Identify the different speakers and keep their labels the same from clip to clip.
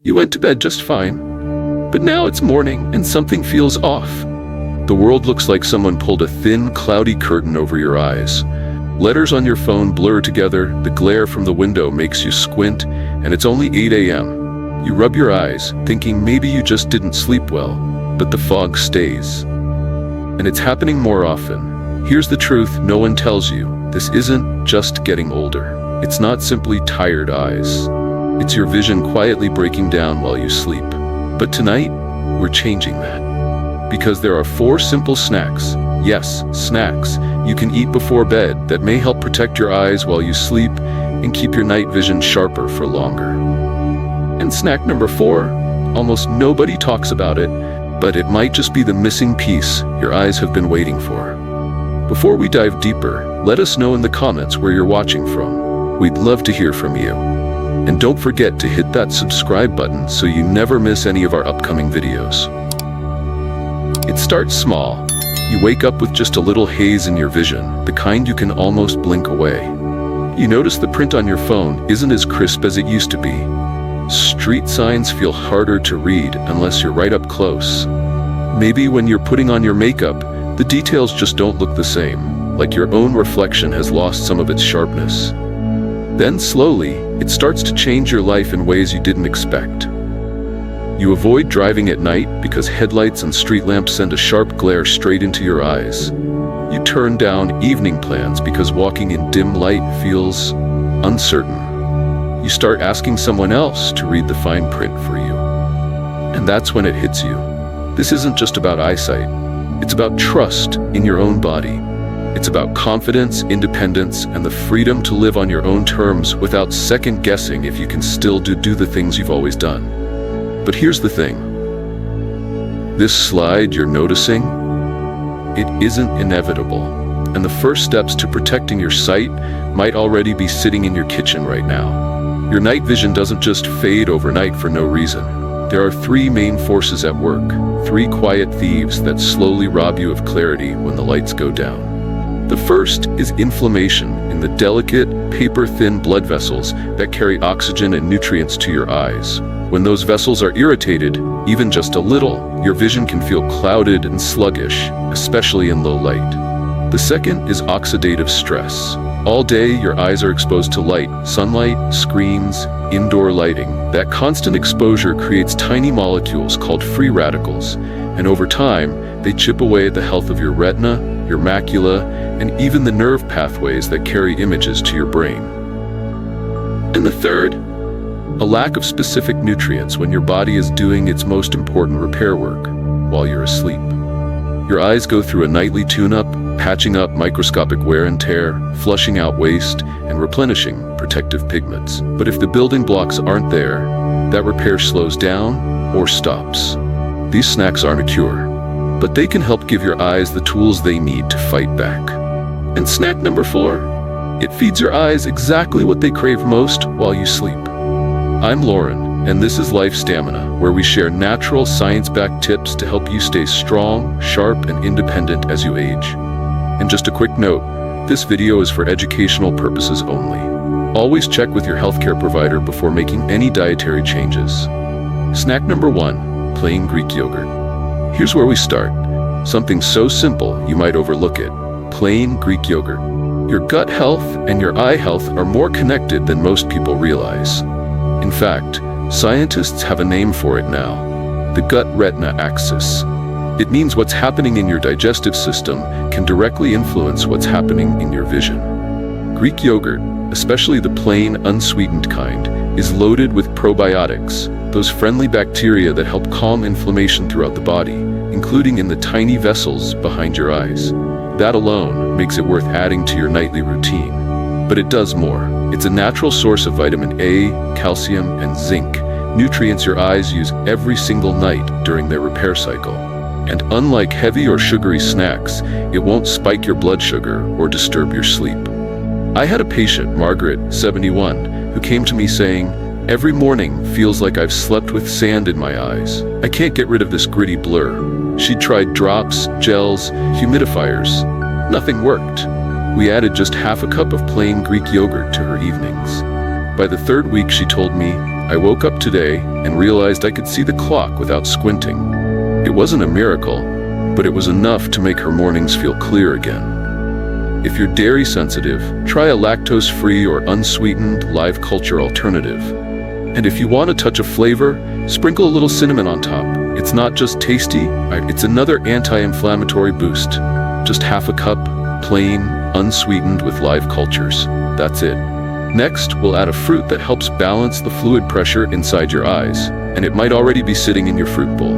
Speaker 1: You went to bed just fine. But now it's morning and something feels off. The world looks like someone pulled a thin, cloudy curtain over your eyes. Letters on your phone blur together, the glare from the window makes you squint, and it's only 8 a.m. You rub your eyes, thinking maybe you just didn't sleep well, but the fog stays. And it's happening more often. Here's the truth no one tells you. This isn't just getting older. It's not simply tired eyes. It's your vision quietly breaking down while you sleep. But tonight, we're changing that. Because there are 4 simple snacks, yes, snacks, you can eat before bed that may help protect your eyes while you sleep and keep your night vision sharper for longer. And snack number 4, almost nobody talks about it, but it might just be the missing piece your eyes have been waiting for. Before we dive deeper, let us know in the comments where you're watching from. We'd love to hear from you. And don't forget to hit that subscribe button so you never miss any of our upcoming videos. It starts small. You wake up with just a little haze in your vision, the kind you can almost blink away. You notice the print on your phone isn't as crisp as it used to be. Street signs feel harder to read unless you're right up close. Maybe when you're putting on your makeup, the details just don't look the same, like your own reflection has lost some of its sharpness. Then slowly, it starts to change your life in ways you didn't expect. You avoid driving at night because headlights and street lamps send a sharp glare straight into your eyes. You turn down evening plans because walking in dim light feels uncertain. You start asking someone else to read the fine print for you. And that's when it hits you. This isn't just about eyesight. It's about trust in your own body. It's about confidence, independence, and the freedom to live on your own terms without second guessing if you can still do the things you've always done. But here's the thing. This slide you're noticing, it isn't inevitable. And the first steps to protecting your sight might already be sitting in your kitchen right now. Your night vision doesn't just fade overnight for no reason. There are 3 main forces at work, 3 quiet thieves that slowly rob you of clarity when the lights go down. The first is inflammation in the delicate, paper-thin blood vessels that carry oxygen and nutrients to your eyes. When those vessels are irritated, even just a little, your vision can feel clouded and sluggish, especially in low light. The second is oxidative stress. All day, your eyes are exposed to light, sunlight, screens, indoor lighting. That constant exposure creates tiny molecules called free radicals, and over time, they chip away at the health of your retina, your macula, and even the nerve pathways that carry images to your brain. And the third, a lack of specific nutrients when your body is doing its most important repair work while you're asleep. Your eyes go through a nightly tune-up, patching up microscopic wear and tear, flushing out waste, and replenishing protective pigments. But if the building blocks aren't there, that repair slows down or stops. These snacks aren't a cure, but they can help give your eyes the tools they need to fight back. And snack number 4, it feeds your eyes exactly what they crave most while you sleep. I'm Lauren, and this is Life Stamina, where we share natural, science-backed tips to help you stay strong, sharp, and independent as you age. And just a quick note, this video is for educational purposes only. Always check with your healthcare provider before making any dietary changes. Snack number 1, plain Greek yogurt. Here's where we start. Something so simple you might overlook it. Plain Greek yogurt. Your gut health and your eye health are more connected than most people realize. In fact, scientists have a name for it now, the gut-retina axis. It means what's happening in your digestive system can directly influence what's happening in your vision. Greek yogurt, especially the plain, unsweetened kind, is loaded with probiotics, those friendly bacteria that help calm inflammation throughout the body, including in the tiny vessels behind your eyes. That alone makes it worth adding to your nightly routine. But it does more. It's a natural source of vitamin A, calcium, and zinc, nutrients your eyes use every single night during their repair cycle. And unlike heavy or sugary snacks, it won't spike your blood sugar or disturb your sleep. I had a patient, Margaret, 71, who came to me saying, "Every morning feels like I've slept with sand in my eyes. I can't get rid of this gritty blur." She'd tried drops, gels, humidifiers. Nothing worked. We added just half a cup of plain Greek yogurt to her evenings. By the 3rd week, she told me, I woke up today and realized I could see the clock without squinting. It wasn't a miracle, but it was enough to make her mornings feel clear again. If you're dairy sensitive, try a lactose-free or unsweetened live culture alternative. And if you want a touch of flavor, sprinkle a little cinnamon on top. It's not just tasty, it's another anti-inflammatory boost. Just half a cup, plain, unsweetened with live cultures. That's it. Next, we'll add a fruit that helps balance the fluid pressure inside your eyes, and it might already be sitting in your fruit bowl.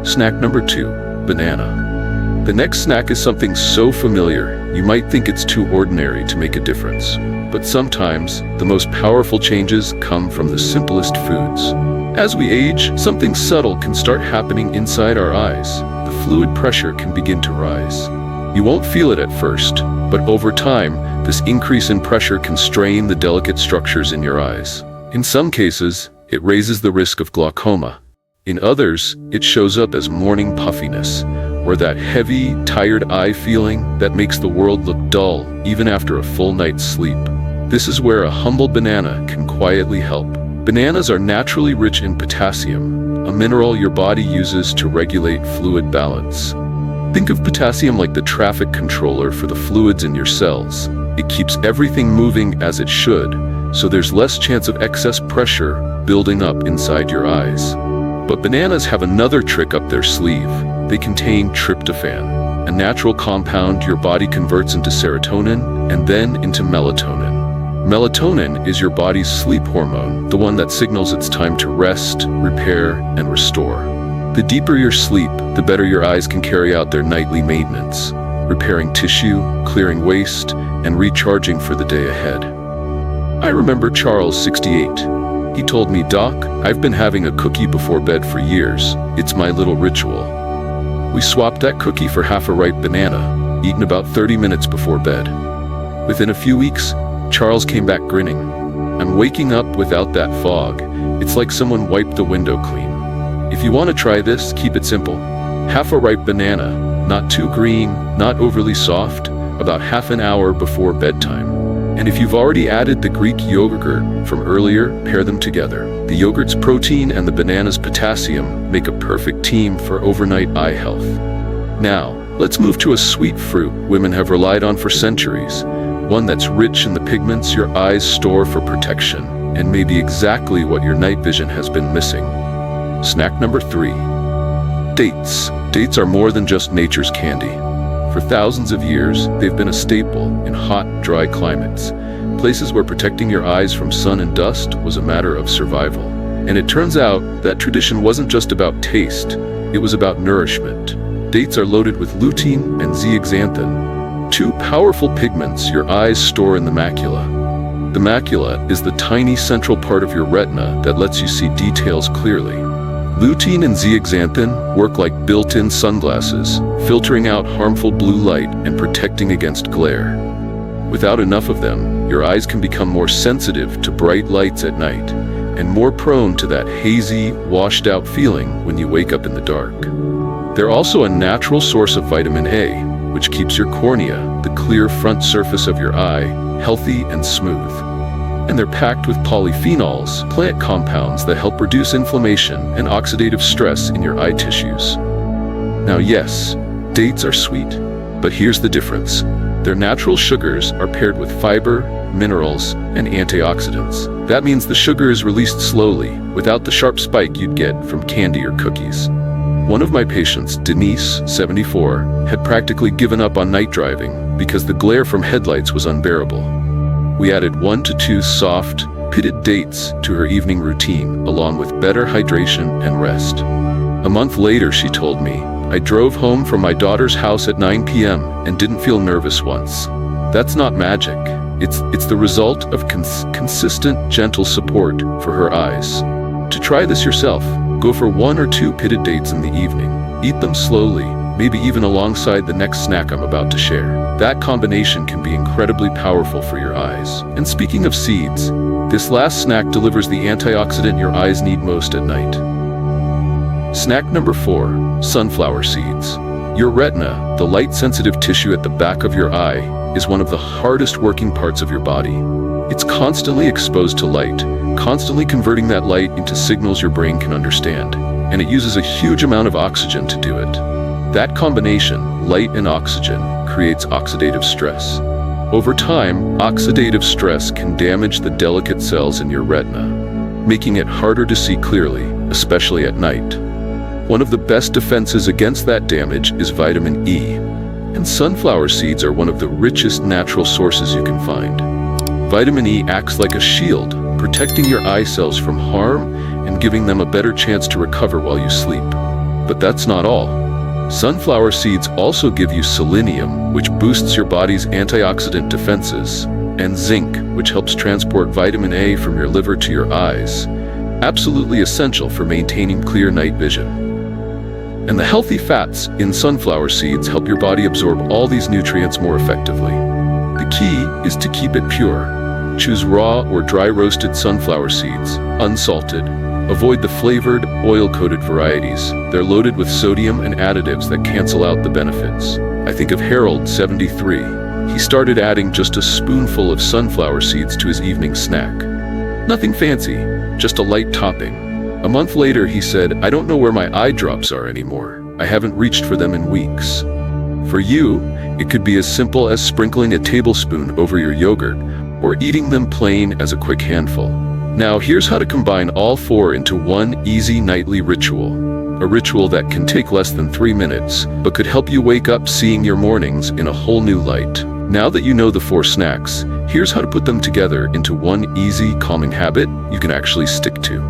Speaker 1: Snack number 2, banana. The next snack is something so familiar, you might think it's too ordinary to make a difference. But sometimes, the most powerful changes come from the simplest foods. As we age, something subtle can start happening inside our eyes. The fluid pressure can begin to rise. You won't feel it at first, but over time, this increase in pressure can strain the delicate structures in your eyes. In some cases, it raises the risk of glaucoma. In others, it shows up as morning puffiness, or that heavy, tired eye feeling that makes the world look dull even after a full night's sleep. This is where a humble banana can quietly help. Bananas are naturally rich in potassium, a mineral your body uses to regulate fluid balance. Think of potassium like the traffic controller for the fluids in your cells. It keeps everything moving as it should, so there's less chance of excess pressure building up inside your eyes. But bananas have another trick up their sleeve. They contain tryptophan, a natural compound your body converts into serotonin and then into melatonin. Melatonin is your body's sleep hormone, the one that signals it's time to rest, repair, and restore. The deeper your sleep, the better your eyes can carry out their nightly maintenance, repairing tissue, clearing waste, and recharging for the day ahead. I remember Charles, 68. He told me, "Doc, I've been having a cookie before bed for years. It's my little ritual." We swapped that cookie for half a ripe banana, eaten about 30 minutes before bed. Within a few weeks, Charles came back grinning. "I'm waking up without that fog. It's like someone wiped the window clean." If you want to try this, keep it simple. Half a ripe banana, not too green, not overly soft, about half an hour before bedtime. And if you've already added the Greek yogurt from earlier, pair them together. The yogurt's protein and the banana's potassium make a perfect team for overnight eye health. Now, let's move to a sweet fruit women have relied on for centuries, one that's rich in the pigments your eyes store for protection, and maybe exactly what your night vision has been missing. Snack number 3. Dates. Dates are more than just nature's candy. For thousands of years, they've been a staple in hot, dry climates, places where protecting your eyes from sun and dust was a matter of survival. And it turns out that tradition wasn't just about taste, it was about nourishment. Dates are loaded with lutein and zeaxanthin, two powerful pigments your eyes store in the macula. The macula is the tiny central part of your retina that lets you see details clearly. Lutein and zeaxanthin work like built-in sunglasses, filtering out harmful blue light and protecting against glare. Without enough of them, your eyes can become more sensitive to bright lights at night, and more prone to that hazy, washed-out feeling when you wake up in the dark. They're also a natural source of vitamin A, which keeps your cornea, the clear front surface of your eye, healthy and smooth. And they're packed with polyphenols, plant compounds that help reduce inflammation and oxidative stress in your eye tissues. Now yes, dates are sweet, but here's the difference. Their natural sugars are paired with fiber, minerals, and antioxidants. That means the sugar is released slowly, without the sharp spike you'd get from candy or cookies. One of my patients, Denise, 74, had practically given up on night driving because the glare from headlights was unbearable. We added 1 to 2 soft, pitted dates to her evening routine, along with better hydration and rest. A month later, she told me, "I drove home from my daughter's house at 9 p.m. and didn't feel nervous once." That's not magic. It's the result of consistent, gentle support for her eyes. To try this yourself, go for 1 or 2 pitted dates in the evening. Eat them slowly, maybe even alongside the next snack I'm about to share. That combination can be incredibly powerful for your eyes. And speaking of seeds, this last snack delivers the antioxidant your eyes need most at night. Snack number 4, sunflower seeds. Your retina, the light-sensitive tissue at the back of your eye, is one of the hardest working parts of your body. It's constantly exposed to light, constantly converting that light into signals your brain can understand, and it uses a huge amount of oxygen to do it. That combination, light and oxygen, creates oxidative stress. Over time, oxidative stress can damage the delicate cells in your retina, making it harder to see clearly, especially at night. One of the best defenses against that damage is vitamin E, and sunflower seeds are one of the richest natural sources you can find. Vitamin E acts like a shield, protecting your eye cells from harm and giving them a better chance to recover while you sleep. But that's not all. Sunflower seeds also give you selenium, which boosts your body's antioxidant defenses, and zinc, which helps transport vitamin A from your liver to your eyes, absolutely essential for maintaining clear night vision. And the healthy fats in sunflower seeds help your body absorb all these nutrients more effectively. The key is to keep it pure. Choose raw or dry roasted sunflower seeds, unsalted. Avoid the flavored, oil-coated varieties. They're loaded with sodium and additives that cancel out the benefits. I think of Harold, 73. He started adding just a spoonful of sunflower seeds to his evening snack. Nothing fancy, just a light topping. A month later, he said, "I don't know where my eye drops are anymore. I haven't reached for them in weeks." For you, it could be as simple as sprinkling a tablespoon over your yogurt or eating them plain as a quick handful. Now, here's how to combine all four into one easy nightly ritual. A ritual that can take less than 3 minutes, but could help you wake up seeing your mornings in a whole new light. Now that you know the 4 snacks, here's how to put them together into one easy, calming habit you can actually stick to.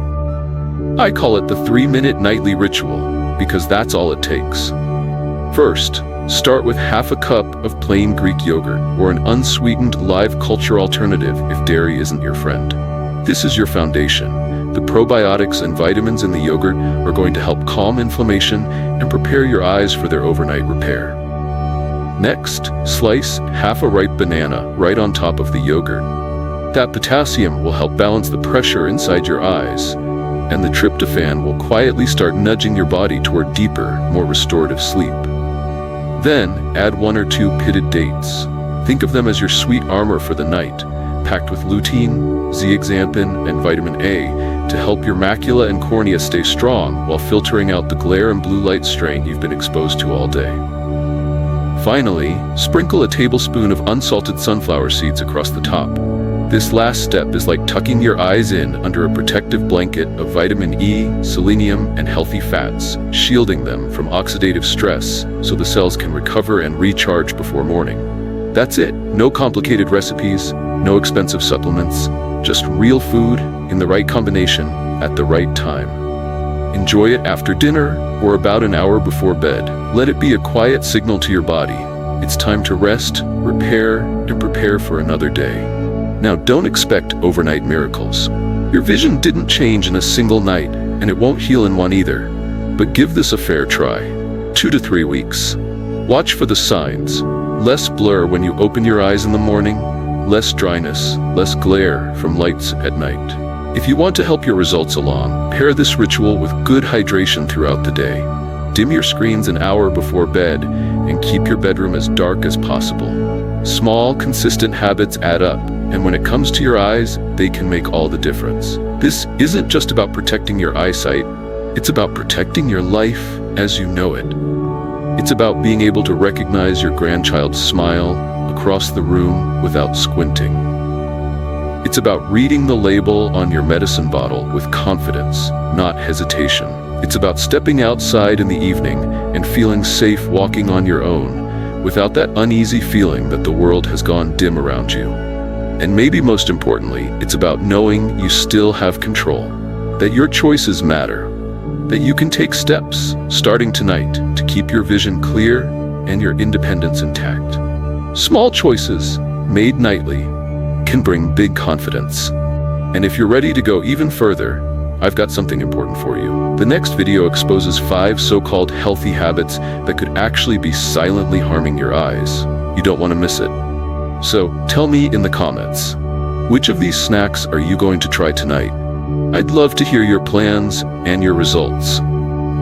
Speaker 1: I call it the 3-minute nightly ritual, because that's all it takes. First, start with half a cup of plain Greek yogurt, or an unsweetened live culture alternative if dairy isn't your friend. This is your foundation. The probiotics and vitamins in the yogurt are going to help calm inflammation and prepare your eyes for their overnight repair. Next, slice half a ripe banana right on top of the yogurt. That potassium will help balance the pressure inside your eyes, and the tryptophan will quietly start nudging your body toward deeper, more restorative sleep. Then, add 1 or 2 pitted dates. Think of them as your sweet armor for the night, packed with lutein, zeaxanthin, and vitamin A to help your macula and cornea stay strong while filtering out the glare and blue light strain you've been exposed to all day. Finally, sprinkle a tablespoon of unsalted sunflower seeds across the top. This last step is like tucking your eyes in under a protective blanket of vitamin E, selenium, and healthy fats, shielding them from oxidative stress so the cells can recover and recharge before morning. That's it. No complicated recipes, no expensive supplements, just real food in the right combination at the right time. Enjoy it after dinner or about an hour before bed. Let it be a quiet signal to your body. It's time to rest, repair, and prepare for another day. Now, don't expect overnight miracles. Your vision didn't change in a single night, and it won't heal in one either. But give this a fair try. 2 to 3 weeks. Watch for the signs. Less blur when you open your eyes in the morning, less dryness, less glare from lights at night. If you want to help your results along, pair this ritual with good hydration throughout the day. Dim your screens an hour before bed and keep your bedroom as dark as possible. Small, consistent habits add up, and when it comes to your eyes, they can make all the difference. This isn't just about protecting your eyesight, it's about protecting your life as you know it. It's about being able to recognize your grandchild's smile across the room without squinting. It's about reading the label on your medicine bottle with confidence, not hesitation. It's about stepping outside in the evening and feeling safe walking on your own without that uneasy feeling that the world has gone dim around you. And maybe most importantly, it's about knowing you still have control, that your choices matter, that you can take steps starting tonight to keep your vision clear and your independence intact. Small choices made nightly can bring big confidence. And if you're ready to go even further, I've got something important for you. The next video exposes 5 so-called healthy habits that could actually be silently harming your eyes. You don't want to miss it. So tell me in the comments, which of these snacks are you going to try tonight? I'd love to hear your plans and your results.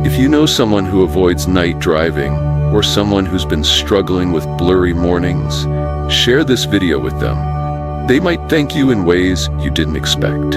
Speaker 1: If you know someone who avoids night driving or someone who's been struggling with blurry mornings, share this video with them. They might thank you in ways you didn't expect.